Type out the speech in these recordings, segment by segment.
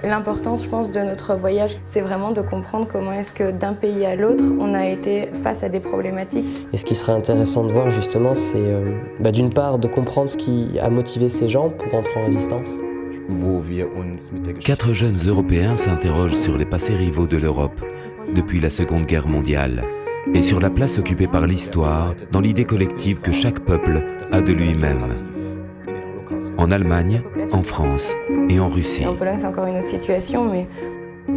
L'importance, je pense, de notre voyage, c'est vraiment de comprendre comment est-ce que d'un pays à l'autre, on a été face à des problématiques. Et ce qui serait intéressant de voir justement, c'est d'une part de comprendre ce qui a motivé ces gens pour entrer en résistance. 4 jeunes Européens s'interrogent sur les passés rivaux de l'Europe depuis la Seconde Guerre mondiale et sur la place occupée par l'histoire dans l'idée collective que chaque peuple a de lui-même. En Allemagne, en France et en Russie. Et en Pologne, c'est encore une autre situation, mais...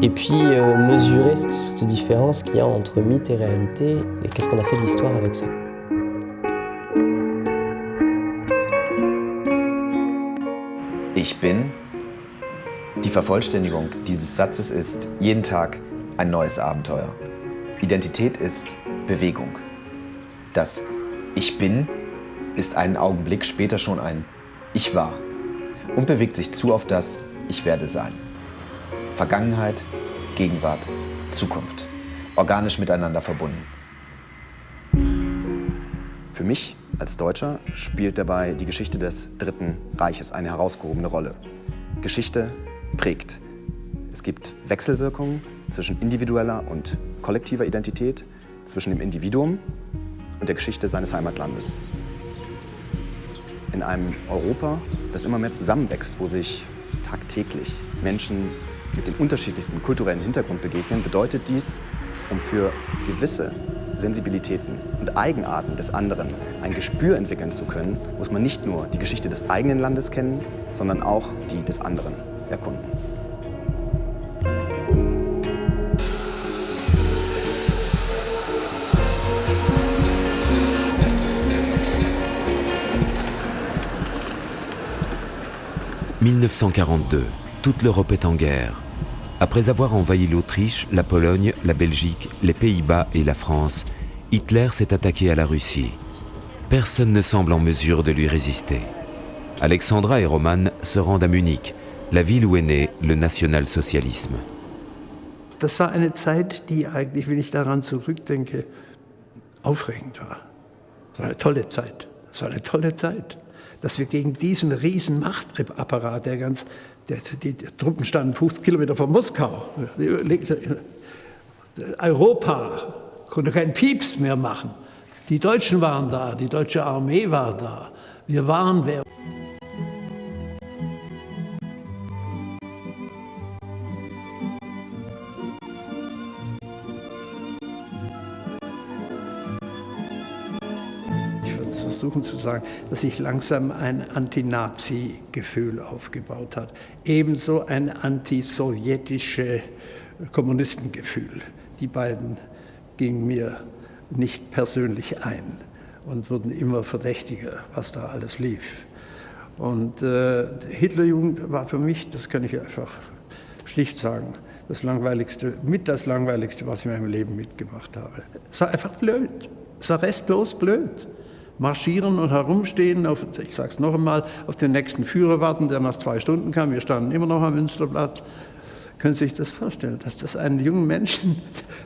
Et puis mesurer cette différence qu'il y a entre mythe et réalité, et qu'est-ce qu'on a fait de l'histoire avec ça. Ich bin. Die Vervollständigung dieses Satzes ist jeden Tag ein neues Abenteuer. Identität ist Bewegung. Das Ich bin ist einen Augenblick später schon ein Ich war und bewegt sich zu auf das Ich werde sein. Vergangenheit, Gegenwart, Zukunft. Organisch miteinander verbunden. Für mich als Deutscher spielt dabei die Geschichte des Dritten Reiches eine herausgehobene Rolle. Geschichte prägt. Es gibt Wechselwirkungen zwischen individueller und kollektiver Identität, zwischen dem Individuum und der Geschichte seines Heimatlandes. In einem Europa, das immer mehr zusammenwächst, wo sich tagtäglich Menschen mit dem unterschiedlichsten kulturellen Hintergrund begegnen, bedeutet dies, um für gewisse Sensibilitäten und Eigenarten des anderen ein Gespür entwickeln zu können, muss man nicht nur die Geschichte des eigenen Landes kennen, sondern auch die des anderen erkunden. « 1942, toute l'Europe est en guerre. Après avoir envahi l'Autriche, la Pologne, la Belgique, les Pays-Bas et la France, Hitler s'est attaqué à la Russie. Personne ne semble en mesure de lui résister. Alexandra et Roman se rendent à Munich, la ville où est né le nationalsozialisme. Das war eine Zeit, die eigentlich, wenn ich daran zurückdenke, aufregend war. Es war eine tolle Zeit. Es war eine tolle Zeit, dass wir gegen diesen riesen Machtapparat, die Truppen standen 50 Kilometer von Moskau. Europa konnte keinen Pieps mehr machen. Die Deutschen waren da, die deutsche Armee war da. Wir waren wer. Ich würde versuchen zu sagen, dass sich langsam ein Anti-Nazi-Gefühl aufgebaut hat. Ebenso ein antisowjetisches Kommunistengefühl. Die beiden gingen mir nicht persönlich ein und wurden immer verdächtiger, was da alles lief. Und Hitlerjugend war für mich, das kann ich einfach schlicht sagen, das Langweiligste, was ich in meinem Leben mitgemacht habe. Es war einfach blöd. Es war restlos blöd. Marschieren und herumstehen, ich sage es noch einmal, auf den nächsten Führer warten, der nach 2 Stunden kam. Wir standen immer noch am Münsterplatz. Können Sie sich das vorstellen, dass das einen jungen Menschen,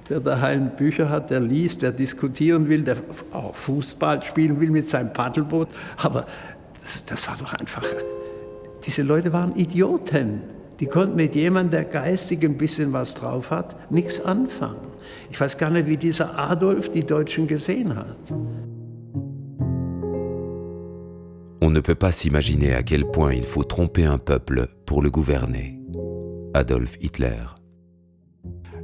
der daheim Bücher hat, der liest, der diskutieren will, der auch Fußball spielen will mit seinem Paddelboot, aber das war doch einfach, diese Leute waren Idioten. Die konnten mit jemandem, der geistig ein bisschen was drauf hat, nichts anfangen. Ich weiß gar nicht, wie dieser Adolf die Deutschen gesehen hat. On ne peut pas s'imaginer à quel point il faut tromper un peuple pour le gouverner. Adolf Hitler.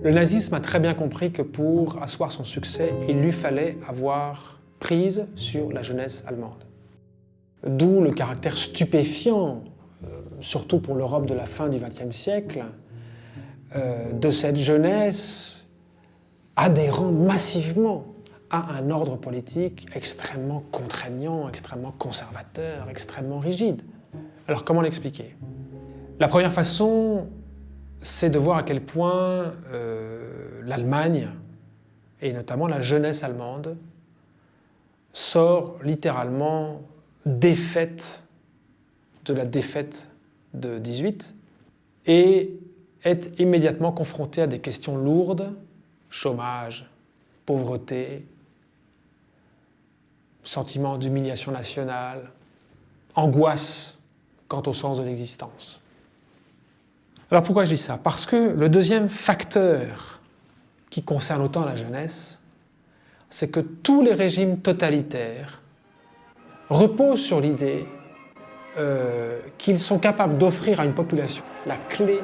Le nazisme a très bien compris que pour asseoir son succès, il lui fallait avoir prise sur la jeunesse allemande. D'où le caractère stupéfiant, surtout pour l'Europe de la fin du XXe siècle, de cette jeunesse adhérant massivement à un ordre politique extrêmement contraignant, extrêmement conservateur, extrêmement rigide. Alors comment l'expliquer? La première façon, c'est de voir à quel point l'Allemagne, et notamment la jeunesse allemande, sort littéralement défaite de la défaite de 18 et est immédiatement confrontée à des questions lourdes, chômage, pauvreté, sentiment d'humiliation nationale, angoisse quant au sens de l'existence. Alors pourquoi je dis ça? Parce que le deuxième facteur qui concerne autant la jeunesse, c'est que tous les régimes totalitaires reposent sur l'idée qu'ils sont capables d'offrir à une population la clé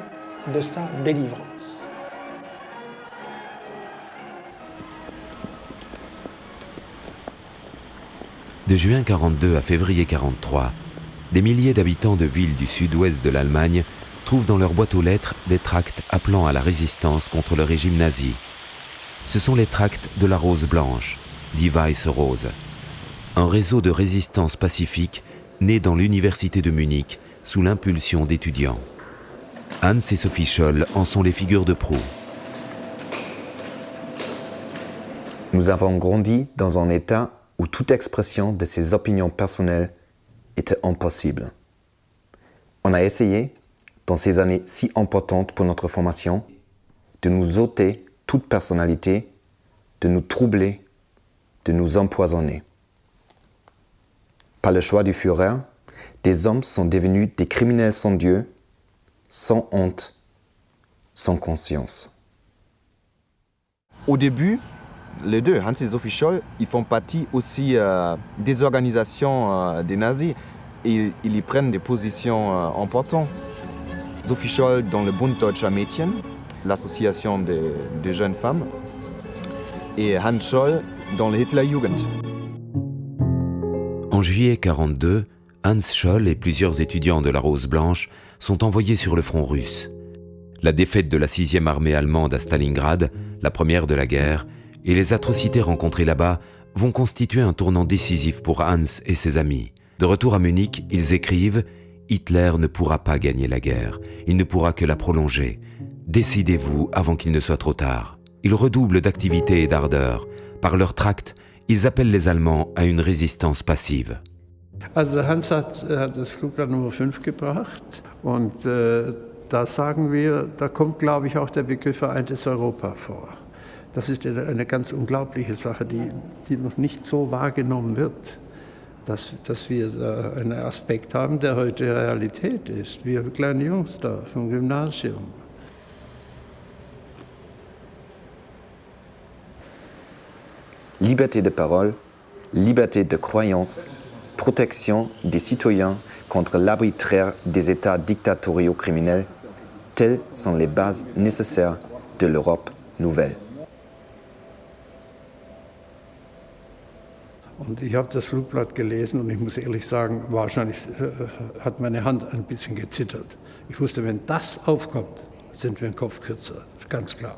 de sa délivrance. De juin 1942 à février 1943, des milliers d'habitants de villes du sud-ouest de l'Allemagne trouvent dans leur boîte aux lettres des tracts appelant à la résistance contre le régime nazi. Ce sont les tracts de la Rose Blanche, Die Weiße Rose, un réseau de résistance pacifique né dans l'université de Munich sous l'impulsion d'étudiants. Hans et Sophie Scholl en sont les figures de proue. Nous avons grandi dans un état où toute expression de ses opinions personnelles était impossible. On a essayé, dans ces années si importantes pour notre formation, de nous ôter toute personnalité, de nous troubler, de nous empoisonner. Par le choix du Führer, des hommes sont devenus des criminels sans Dieu, sans honte, sans conscience. Au début, les deux, Hans et Sophie Scholl, ils font partie aussi des organisations des nazis et ils y prennent des positions importantes. Sophie Scholl dans le Bund Deutscher Mädchen, l'association des jeunes femmes, et Hans Scholl dans le Hitlerjugend. En juillet 1942, Hans Scholl et plusieurs étudiants de la Rose Blanche sont envoyés sur le front russe. La défaite de la 6e armée allemande à Stalingrad, la première de la guerre, et les atrocités rencontrées là-bas vont constituer un tournant décisif pour Hans et ses amis. De retour à Munich, ils écrivent « Hitler ne pourra pas gagner la guerre, il ne pourra que la prolonger. Décidez-vous avant qu'il ne soit trop tard. » Ils redoublent d'activité et d'ardeur. Par leurs tracts, ils appellent les Allemands à une résistance passive. Also Hans hat das Flugblatt Nummer 5 gebracht und da sagen wir, da kommt, glaube ich, auch der Begriff Vereintes Europa vor. Das ist eine ganz unglaubliche Sache, die noch nicht so wahrgenommen wird, dass wir da einen Aspekt haben, der heute Realität ist. Wir kleine Jungs da vom Gymnasium. Liberté de parole, liberté de croyance, protection des citoyens contre l'arbitraire des États dictatoriaux criminels, telles sont les bases nécessaires de l'Europe nouvelle. Und ich habe das Flugblatt gelesen und ich muss ehrlich sagen, wahrscheinlich hat meine Hand ein bisschen gezittert. Ich wusste, wenn das aufkommt, sind wir einen Kopf kürzer, ganz klar.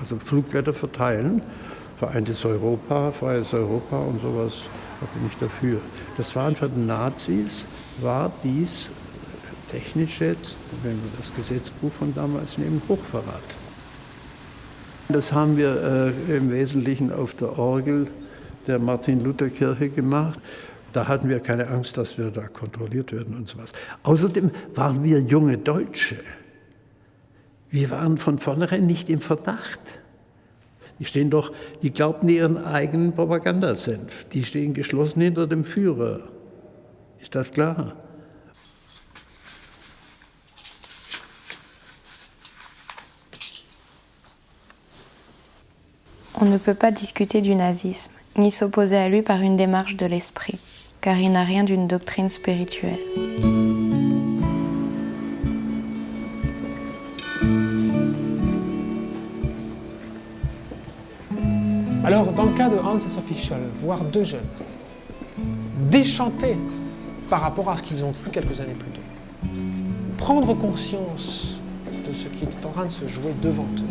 Also Flugblätter verteilen, Vereintes Europa, Freies Europa und sowas, da bin ich dafür. Das waren für die Nazis, war dies technisch jetzt, wenn wir das Gesetzbuch von damals nehmen, Hochverrat. Das haben wir im Wesentlichen auf der Orgel der Martin-Luther-Kirche gemacht. Da hatten wir keine Angst, dass wir da kontrolliert werden und sowas. Außerdem waren wir junge Deutsche. Wir waren von vornherein nicht im Verdacht. Die glaubten ihren eigenen Propagandasenf. Die stehen geschlossen hinter dem Führer. Ist das klar? On ne peut pas discuter du nazisme, ni s'opposer à lui par une démarche de l'esprit, car il n'a rien d'une doctrine spirituelle. Alors, dans le cas de Hans et Sophie Scholl, voir deux jeunes déchantés par rapport à ce qu'ils ont cru quelques années plus tôt, prendre conscience de ce qui est en train de se jouer devant eux,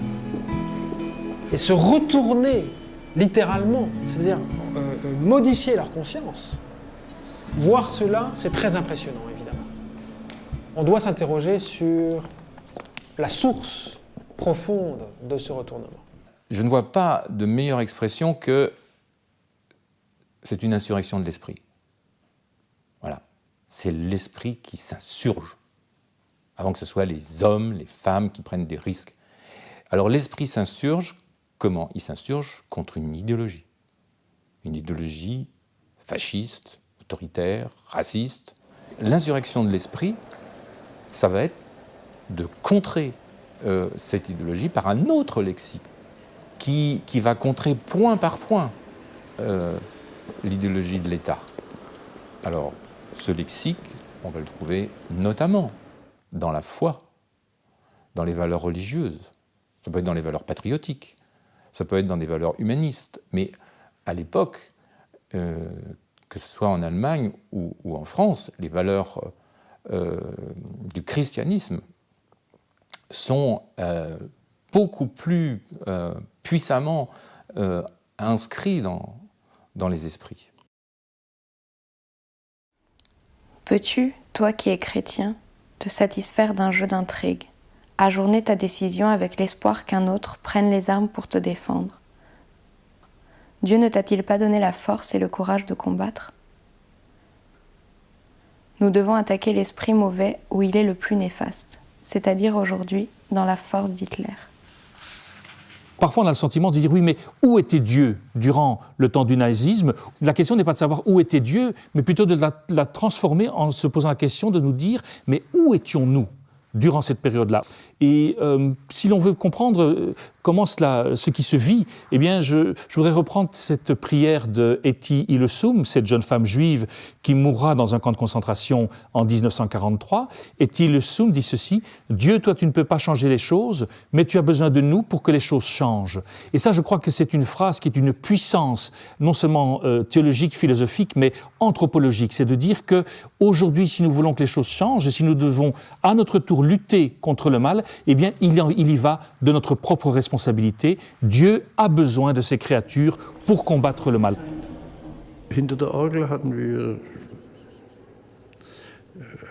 et se retourner littéralement, c'est-à-dire modifier leur conscience, voir cela, c'est très impressionnant, évidemment. On doit s'interroger sur la source profonde de ce retournement. Je ne vois pas de meilleure expression que c'est une insurrection de l'esprit. Voilà. C'est l'esprit qui s'insurge, avant que ce soit les hommes, les femmes qui prennent des risques. Alors l'esprit s'insurge, comment? Il s'insurge contre une idéologie fasciste, autoritaire, raciste, l'insurrection de l'esprit, ça va être de contrer cette idéologie par un autre lexique qui va contrer point par point l'idéologie de l'État. Alors, ce lexique, on va le trouver notamment dans la foi, dans les valeurs religieuses, ça peut être dans les valeurs patriotiques, ça peut être dans des valeurs humanistes, mais à l'époque, que ce soit en Allemagne ou en France, les valeurs du christianisme sont beaucoup plus puissamment inscrits dans les esprits. Peux-tu, toi qui es chrétien, te satisfaire d'un jeu d'intrigue, ajourner ta décision avec l'espoir qu'un autre prenne les armes pour te défendre? Dieu ne t'a-t-il pas donné la force et le courage de combattre? Nous devons attaquer l'esprit mauvais où il est le plus néfaste, c'est-à-dire aujourd'hui dans la force d'Hitler. Parfois, on a le sentiment de dire, oui, mais où était Dieu durant le temps du nazisme? La question n'est pas de savoir où était Dieu, mais plutôt de la transformer en se posant la question de nous dire, mais où étions-nous durant cette période-là? Et si l'on veut comprendre comment ce qui se vit, eh bien, je voudrais reprendre cette prière de Etty Hillesum, cette jeune femme juive qui mourra dans un camp de concentration en 1943. Etty Hillesum dit ceci: « Dieu, toi, tu ne peux pas changer les choses, mais tu as besoin de nous pour que les choses changent. » Et ça, je crois que c'est une phrase qui est une puissance, non seulement théologique, philosophique, mais anthropologique. C'est de dire qu'aujourd'hui, si nous voulons que les choses changent, et si nous devons à notre tour lutter contre le mal, eh bien, il y va de notre propre responsabilité. Dieu a besoin de ses créatures pour combattre le mal. Hinter der Orgel hatten wir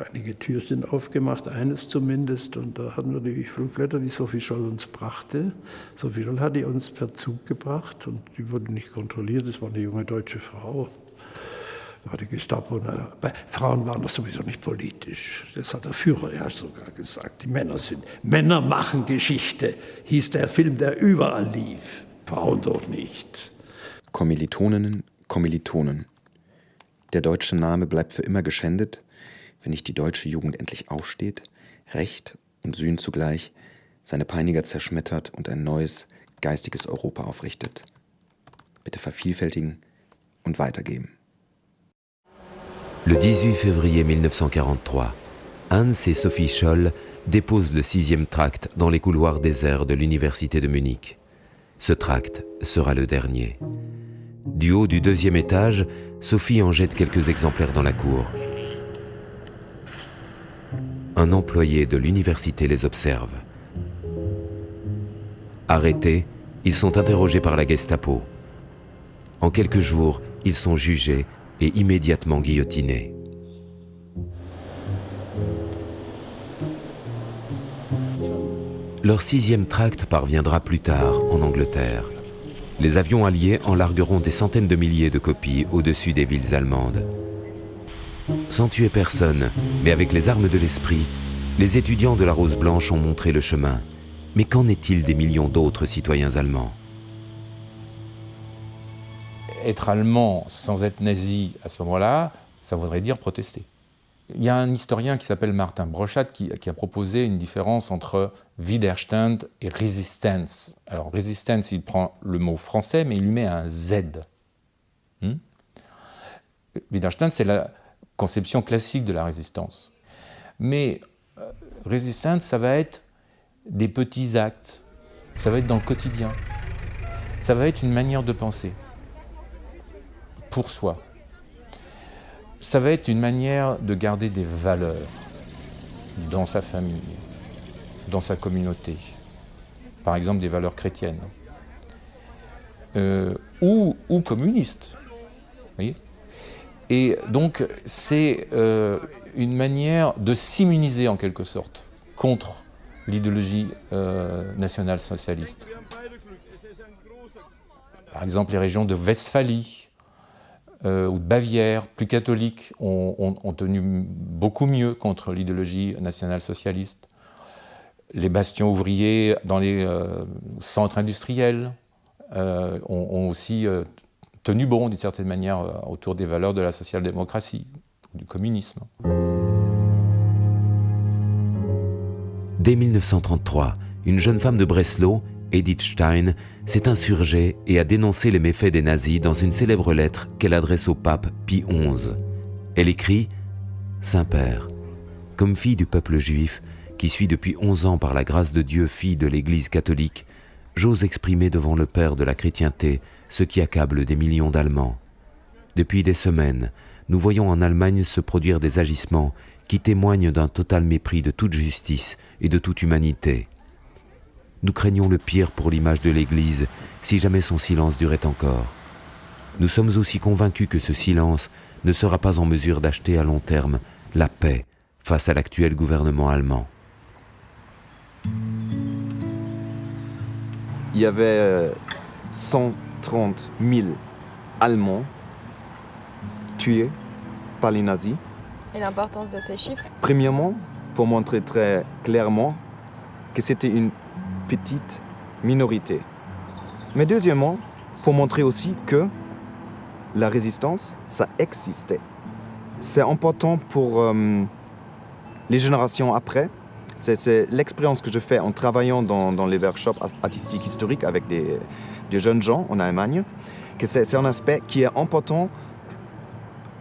einige Türchen aufgemacht, eines zumindest, und da hatten wir die Flugblätter, die Sophie Scholl uns brachte. Sophie Scholl hat die uns per Zug gebracht und die wurde nicht kontrolliert, das war eine junge deutsche Frau. Da hat die Gestapo, bei Frauen waren das sowieso nicht politisch. Das hat der Führer ja sogar gesagt. Die Männer machen Geschichte, hieß der Film, der überall lief. Frauen doch nicht. Kommilitoninnen, Kommilitonen. Der deutsche Name bleibt für immer geschändet, wenn nicht die deutsche Jugend endlich aufsteht, Recht und Sühn zugleich, seine Peiniger zerschmettert und ein neues, geistiges Europa aufrichtet. Bitte vervielfältigen und weitergeben. Le 18 février 1943, Hans et Sophie Scholl déposent le 6e tract dans les couloirs déserts de l'université de Munich. Ce tract sera le dernier. Du haut du 2e étage, Sophie en jette quelques exemplaires dans la cour. Un employé de l'université les observe. Arrêtés, ils sont interrogés par la Gestapo. En quelques jours, ils sont jugés et immédiatement guillotinés. Leur 6e tract parviendra plus tard en Angleterre. Les avions alliés en largueront des centaines de milliers de copies au-dessus des villes allemandes. Sans tuer personne, mais avec les armes de l'esprit, les étudiants de la Rose Blanche ont montré le chemin. Mais qu'en est-il des millions d'autres citoyens allemands? Être allemand sans être nazi à ce moment-là, ça voudrait dire protester. Il y a un historien qui s'appelle Martin Brochat qui a proposé une différence entre Widerstand et Resistance. Alors Resistance, il prend le mot français, mais il lui met un Z. Widerstand, c'est la conception classique de la résistance. Mais Resistance, ça va être des petits actes, ça va être dans le quotidien, ça va être une manière de penser. Pour soi. Ça va être une manière de garder des valeurs dans sa famille, dans sa communauté. Par exemple, des valeurs chrétiennes. Ou communistes. Vous voyez ? Et donc, c'est une manière de s'immuniser en quelque sorte contre l'idéologie nationale-socialiste. Par exemple, les régions de Westphalie, ou de Bavière, plus catholiques, ont tenu beaucoup mieux contre l'idéologie nationale-socialiste. Les bastions ouvriers dans les centres industriels ont aussi tenu bon, d'une certaine manière, autour des valeurs de la social-démocratie. du communisme. Dès 1933, une jeune femme de Breslau, Edith Stein, s'est insurgée et a dénoncé les méfaits des nazis dans une célèbre lettre qu'elle adresse au pape Pie XI. Elle écrit « Saint-Père, comme fille du peuple juif, qui suis depuis 11 ans par la grâce de Dieu fille de l'Église catholique, j'ose exprimer devant le Père de la chrétienté ce qui accable des millions d'Allemands. Depuis des semaines, nous voyons en Allemagne se produire des agissements qui témoignent d'un total mépris de toute justice et de toute humanité. Nous craignons le pire pour l'image de l'Église si jamais son silence durait encore. Nous sommes aussi convaincus que ce silence ne sera pas en mesure d'acheter à long terme la paix face à l'actuel gouvernement allemand. » Il y avait 130 000 Allemands tués par les nazis. Et l'importance de ces chiffres? Premièrement, pour montrer très clairement que c'était une petite minorité. Mais deuxièmement, pour montrer aussi que la résistance, ça existait. C'est important pour les générations après. C'est l'expérience que je fais en travaillant dans les workshops artistiques historiques avec des jeunes gens en Allemagne, que c'est un aspect qui est important,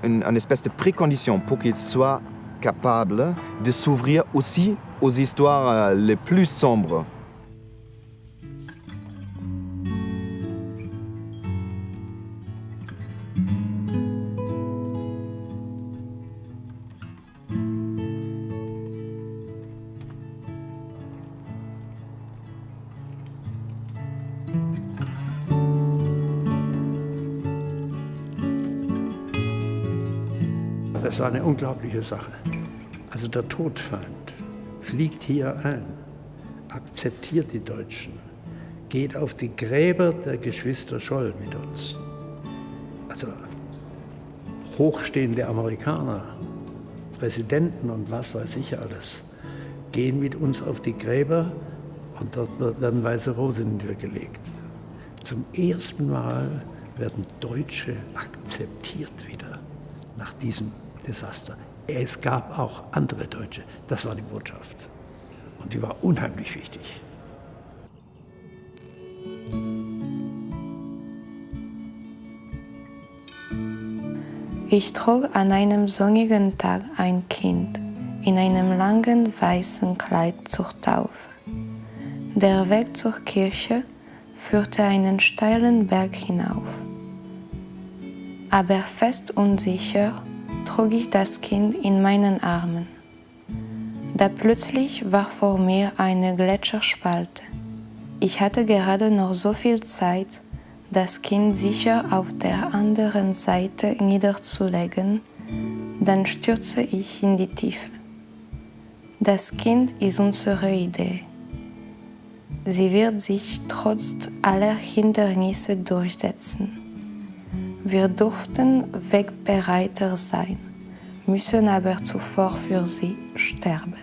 une espèce de précondition pour qu'ils soient capables de s'ouvrir aussi aux histoires les plus sombres. Das war eine unglaubliche Sache. Also der Todfeind fliegt hier ein, akzeptiert die Deutschen, geht auf die Gräber der Geschwister Scholl mit uns. Also hochstehende Amerikaner, Präsidenten und was weiß ich alles, gehen mit uns auf die Gräber und dort wird dann weiße Rose niedergelegt. Zum ersten Mal werden Deutsche akzeptiert wieder nach diesem Desaster. Es gab auch andere Deutsche. Das war die Botschaft. Und die war unheimlich wichtig. Ich trug an einem sonnigen Tag ein Kind in einem langen weißen Kleid zur Taufe. Der Weg zur Kirche führte einen steilen Berg hinauf. Aber fest und sicher trug ich das Kind in meinen Armen. Da plötzlich war vor mir eine Gletscherspalte. Ich hatte gerade noch so viel Zeit, das Kind sicher auf der anderen Seite niederzulegen, dann stürzte ich in die Tiefe. Das Kind ist unsere Idee. Sie wird sich trotz aller Hindernisse durchsetzen. Wir durften wegbereiter sein, müssen aber zuvor für sie sterben.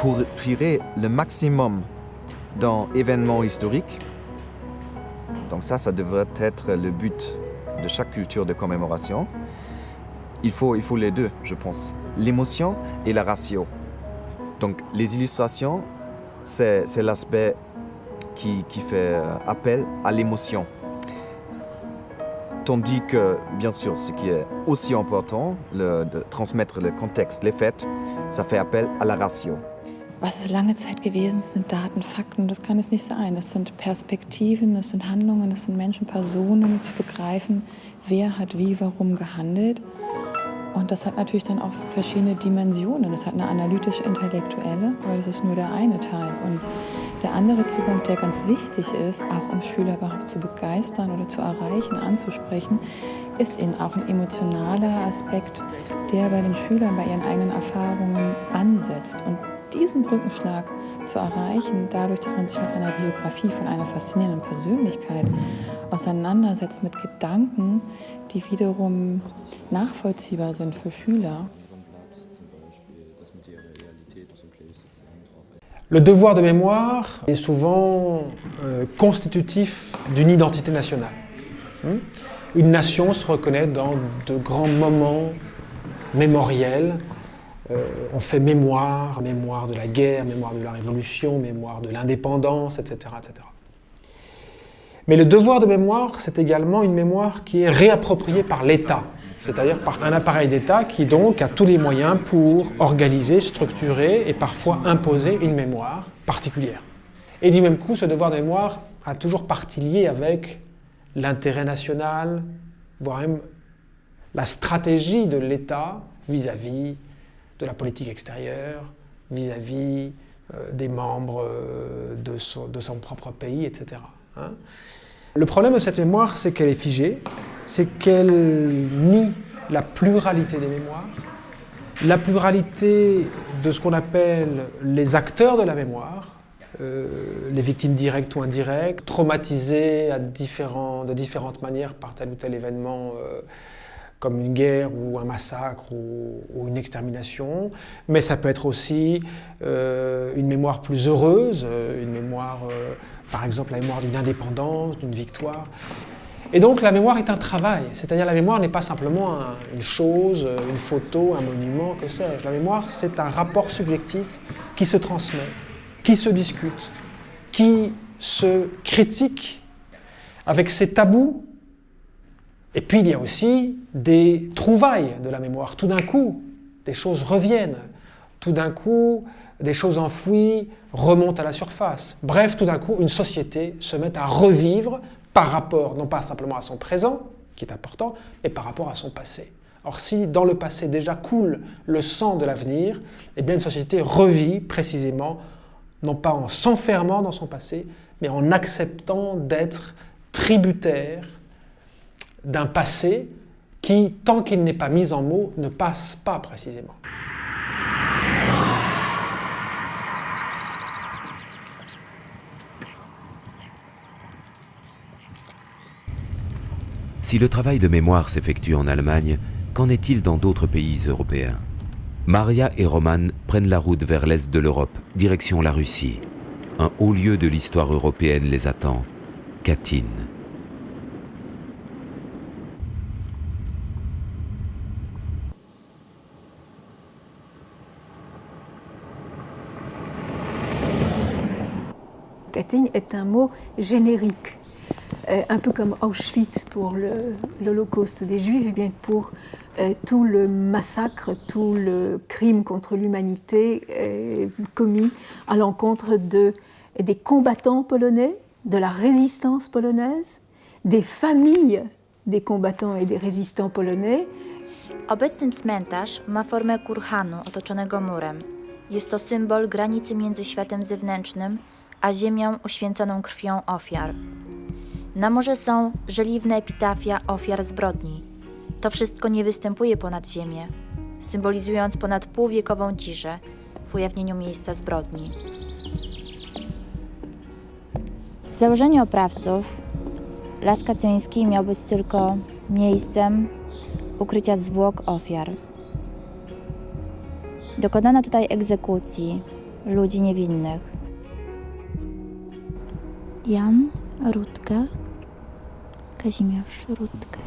Pour tirer le maximum dans événements historiques, donc ça devrait être le but de chaque culture de commémoration. Il faut les deux, je pense, l'émotion et la ratio. Donc les illustrations, c'est l'aspect qui fait appel à l'émotion. Tandis que, bien sûr, ce qui est aussi important, de transmettre le contexte, les faits, ça fait appel à la ratio. Was es lange Zeit gewesen ist, sind Daten, Fakten. Das kann es nicht sein. Es sind Perspektiven, es sind Handlungen, es sind Menschen, Personen, zu begreifen, wer hat wie, warum gehandelt. Und das hat natürlich dann auch verschiedene Dimensionen. Es hat eine analytisch-intellektuelle, aber das ist nur der eine Teil. Und der andere Zugang, der ganz wichtig ist, auch um Schüler überhaupt zu begeistern oder zu erreichen, anzusprechen, ist eben auch ein emotionaler Aspekt, der bei den Schülern, bei ihren eigenen Erfahrungen ansetzt. Und diesen Brückenschlag zu erreichen, dadurch, dass man sich mit einer Biografie von einer faszinierenden Persönlichkeit auseinandersetzt, mit Gedanken, die wiederum nachvollziehbar sind für Schüler. Le devoir de mémoire est souvent constitutif d'une identité nationale. Une nation se reconnaît dans de grands moments mémoriels. On fait mémoire, mémoire de la guerre, mémoire de la Révolution, mémoire de l'indépendance, etc., etc. Mais le devoir de mémoire, c'est également une mémoire qui est réappropriée par l'État, c'est-à-dire par un appareil d'État qui donc a tous les moyens pour organiser, structurer et parfois imposer une mémoire particulière. Et du même coup, ce devoir de mémoire a toujours partie liée avec l'intérêt national, voire même la stratégie de l'État vis-à-vis de la politique extérieure, vis-à-vis des membres de son propre pays, etc. Le problème de cette mémoire, c'est qu'elle est figée, c'est qu'elle nie la pluralité des mémoires, la pluralité de ce qu'on appelle les acteurs de la mémoire, les victimes directes ou indirectes, traumatisées de différentes manières par tel ou tel événement, comme une guerre ou un massacre ou une extermination, mais ça peut être aussi une mémoire plus heureuse, une mémoire, par exemple la mémoire d'une indépendance, d'une victoire. Et donc la mémoire est un travail, c'est-à-dire la mémoire n'est pas simplement une chose, une photo, un monument, que sais-je. La mémoire, c'est un rapport subjectif qui se transmet, qui se discute, qui se critique avec ses tabous. Et puis il y a aussi des trouvailles de la mémoire. Tout d'un coup, des choses reviennent. Tout d'un coup, des choses enfouies remontent à la surface. Bref, tout d'un coup, une société se met à revivre par rapport, non pas simplement à son présent, qui est important, mais par rapport à son passé. Or, si dans le passé déjà coule le sang de l'avenir, eh bien une société revit précisément, non pas en s'enfermant dans son passé, mais en acceptant d'être tributaire d'un passé qui, tant qu'il n'est pas mis en mots, ne passe pas précisément. Si le travail de mémoire s'effectue en Allemagne, qu'en est-il dans d'autres pays européens? Maria et Roman prennent la route vers l'est de l'Europe, direction la Russie. Un haut lieu de l'histoire européenne les attend, Katyn. Katyn est un mot générique, un peu comme Auschwitz pour l'Holocauste des Juifs, et bien pour tout le massacre, tout le crime contre l'humanité commis à l'encontre des combattants polonais, de la résistance polonaise, des familles des combattants et des résistants polonais. Obecny cmentarz ma formę kurhanu otoczonego murem. Jest to symbol granicy między światem zewnętrznym a ziemią uświęconą krwią ofiar. Na murze są żeliwne epitafia ofiar zbrodni. To wszystko nie występuje ponad ziemię, symbolizując ponad półwiekową ciszę w ujawnieniu miejsca zbrodni. W założeniu oprawców Las Katyński miał być tylko miejscem ukrycia zwłok ofiar. Dokonano tutaj egzekucji ludzi niewinnych. Jan Rutkę, Kazimierz Rutkę,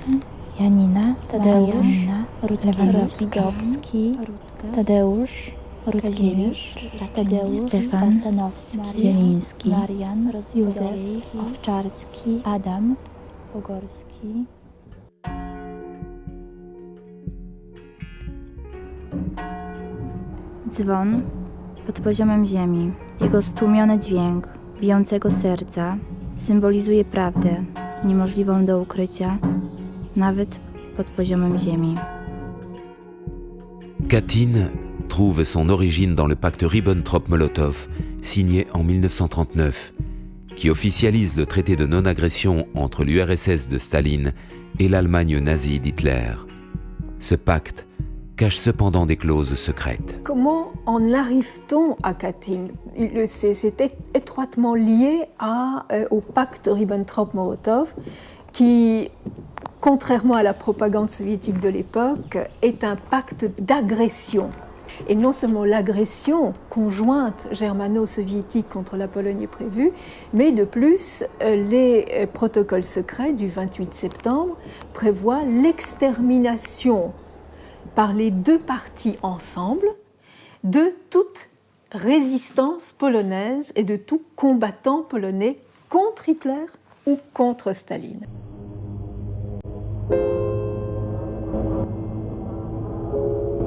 Janina, Tadeusz Lewandowski, Tadeusz Rutkiewicz, Stefan Zieliński, Marian Józef Owczarski, Adam Pogorski. Dzwon pod poziomem ziemi. Jego stłumiony dźwięk bijącego serca symbolizuje prawdę niemożliwą do ukrycia, nawet pod poziomem ziemi. Katyn trouve son origine dans le pacte Ribbentrop-Molotov signé en 1939, qui officialise le traité de non-agression entre l'URSS de Staline et l'Allemagne nazie d'Hitler. Ce pacte cache cependant des clauses secrètes. Comment en arrive-t-on à Katyn? C'est étroitement lié au pacte Ribbentrop-Molotov qui, contrairement à la propagande soviétique de l'époque, est un pacte d'agression. Et non seulement l'agression conjointe germano-soviétique contre la Pologne est prévue, mais de plus, les protocoles secrets du 28 septembre prévoient l'extermination par les deux parties ensemble de toute résistance polonaise et de tout combattant polonais contre Hitler ou contre Staline.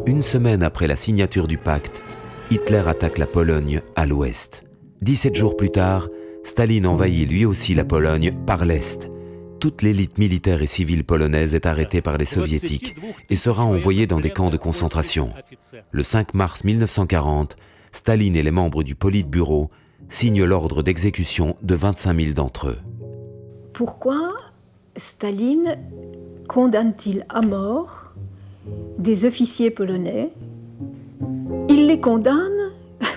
Une semaine après la signature du pacte, Hitler attaque la Pologne à l'ouest. 17 jours plus tard, Staline envahit lui aussi la Pologne par l'est. Toute l'élite militaire et civile polonaise est arrêtée par les soviétiques et sera envoyée dans des camps de concentration. Le 5 mars 1940, Staline et les membres du Politburo signent l'ordre d'exécution de 25 000 d'entre eux. Pourquoi Staline condamne-t-il à mort des officiers polonais? Il les condamne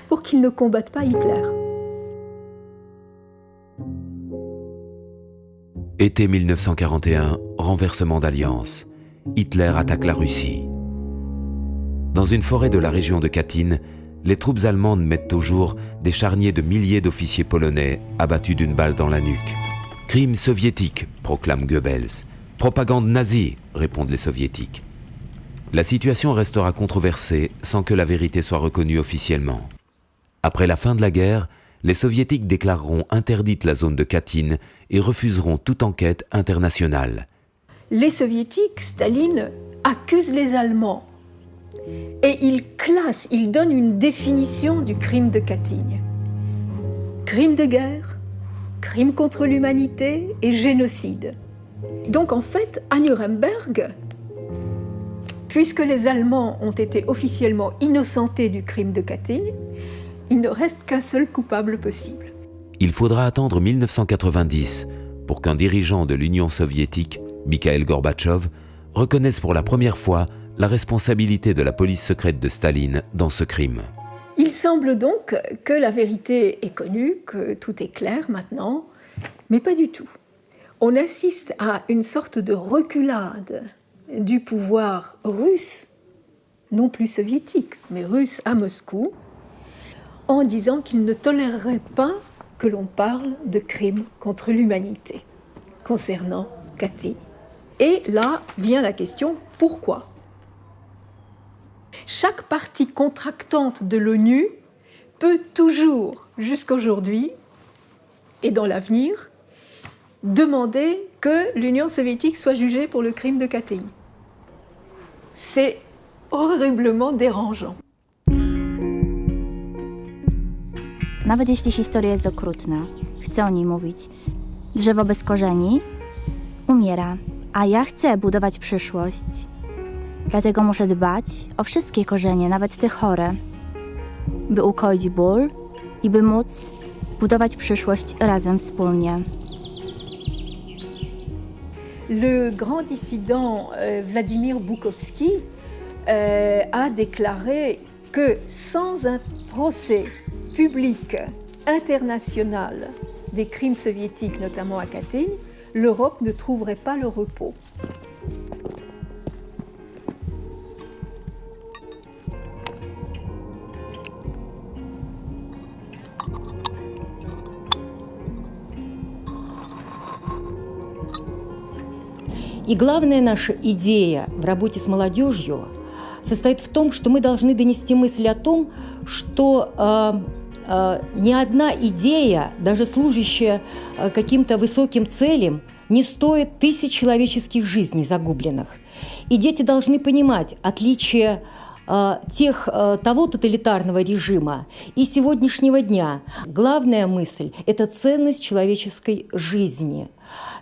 pour qu'ils ne combattent pas Hitler. Été 1941, renversement d'alliance. Hitler attaque la Russie. Dans une forêt de la région de Katyn, les troupes allemandes mettent au jour des charniers de milliers d'officiers polonais abattus d'une balle dans la nuque. Crime soviétique, proclame Goebbels. Propagande nazie, répondent les soviétiques. La situation restera controversée sans que la vérité soit reconnue officiellement. Après la fin de la guerre, les soviétiques déclareront interdite la zone de Katyn et refuseront toute enquête internationale. Les soviétiques, Staline, accusent les Allemands et il donne une définition du crime de Katyn. Crime de guerre, crime contre l'humanité et génocide. Donc en fait, à Nuremberg, puisque les Allemands ont été officiellement innocentés du crime de Katyn, il ne reste qu'un seul coupable possible. Il faudra attendre 1990 pour qu'un dirigeant de l'Union soviétique, Mikhail Gorbatchev, reconnaisse pour la première fois la responsabilité de la police secrète de Staline dans ce crime. Il semble donc que la vérité est connue, que tout est clair maintenant, mais pas du tout. On assiste à une sorte de reculade du pouvoir russe, non plus soviétique, mais russe à Moscou, en disant qu'il ne tolérerait pas que l'on parle de crimes contre l'humanité concernant Katyn. Et là vient la question, pourquoi ? Chaque partie contractante de l'ONU peut toujours, jusqu'aujourd'hui et dans l'avenir, demander que l'Union soviétique soit jugée pour le crime de Katyn. C'est horriblement dérangeant. Nawet jeśli historia jest okrutna, chcę o niej mówić. Drzewo bez korzeni umiera, a ja chcę budować przyszłość. Dlatego muszę dbać o wszystkie korzenie, nawet te chore, by ukoić ból i by móc budować przyszłość razem wspólnie. Le grand dissident Vladimir Bukovski a déclaré que sans un procès public international des crimes soviétiques, notamment à Katyn, l'Europe ne trouverait pas le repos. И главная наша идея в работе с молодежью состоит в том, что мы должны донести мысль о том, что ни одна идея, даже служащая каким-то высоким целям, не стоит тысяч человеческих жизней загубленных. И дети должны понимать отличие того тоталитарного режима и сегодняшнего дня. Главная мысль – это ценность человеческой жизни.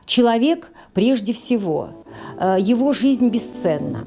Человек, прежде всего, его жизнь бесценна.